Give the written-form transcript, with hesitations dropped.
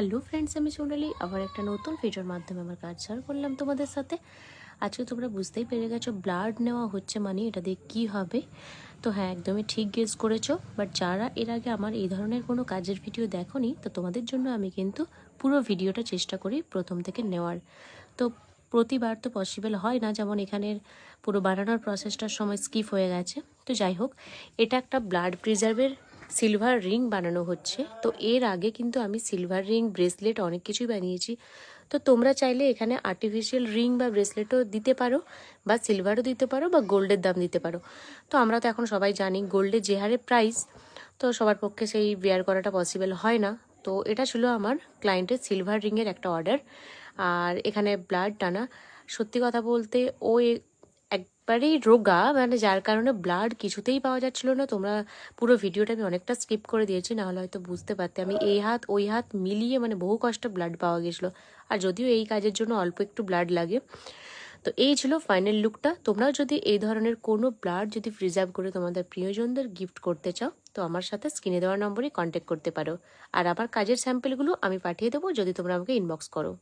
Hello friends, আমি সোনালি আবার একটা নতুন ভিডিওর মাধ্যমে আমার কাজ শেয়ার করলাম তোমাদের সাথে। আজকে তোমরা বুঝতেই পেরে গেছো ব্লাড নেওয়া হচ্ছে মানে এটা দিয়ে কী হবে। তো হ্যাঁ, একদমই ঠিক গেস করেছো। বাট যারা এর আগে আমার এই ধরনের কোনো কাজের ভিডিও দেখোনি, তো তোমাদের জন্য আমি কিন্তু পুরো ভিডিওটা চেষ্টা করি প্রথম থেকে নেওয়ার। তো প্রতিবার তো পসিবল হয় না, যেমন এখানের পুরো বানানোর প্রসেসটার সময় স্কিপ হয়ে গেছে। তো যাই হোক, এটা একটা ব্লাড প্রিজার্ভের সিলভার রিং বানানো হচ্ছে। তো এর আগে কিন্তু আমি সিলভার রিং, ব্রেসলেট অনেক কিছুই বানিয়েছি। তো তোমরা চাইলে এখানে আর্টিফিশিয়াল রিং বা ব্রেসলেটও দিতে পারো, বা সিলভারও দিতে পারো, বা গোল্ডের দাম দিতে পারো। তো আমরা তো এখন সবাই জানি গোল্ডের যে হারে প্রাইস, তো সবার পক্ষে সেই ওয়্যার করাটা পসিবল হয় না। তো এটা ছিল আমার ক্লায়েন্টের সিলভার রিংয়ের একটা অর্ডার। আর এখানে ব্লাড টানা, সত্যি কথা বলতে ও একবারেই রোগা, মানে যার কারণে ব্লাড কিছুতেই পাওয়া যাচ্ছিল না। তোমরা পুরো ভিডিওটা আমি অনেকটা স্কিপ করে দিয়েছি, নাহলে হয়তো বুঝতে পারতে। আমি এই হাত ওই হাত মিলিয়ে মানে বহু কষ্টে ব্লাড পাওয়া গেছিলো। আর যদিও এই কাজের জন্য অল্প একটু ব্লাড লাগে। তো এই ছিল ফাইনাল লুকটা। তোমরাও যদি এই ধরনের কোনো ব্লাড যদি প্রিজার্ভ করে তোমাদের প্রিয়জনদের গিফট করতে চাও, তো আমার সাথে স্ক্রিনে দেওয়া নম্বরে কন্ট্যাক্ট করতে পারো। আর আমার কাজের স্যাম্পেলগুলো আমি পাঠিয়ে দেবো যদি তোমরা আমাকে ইনবক্স করো।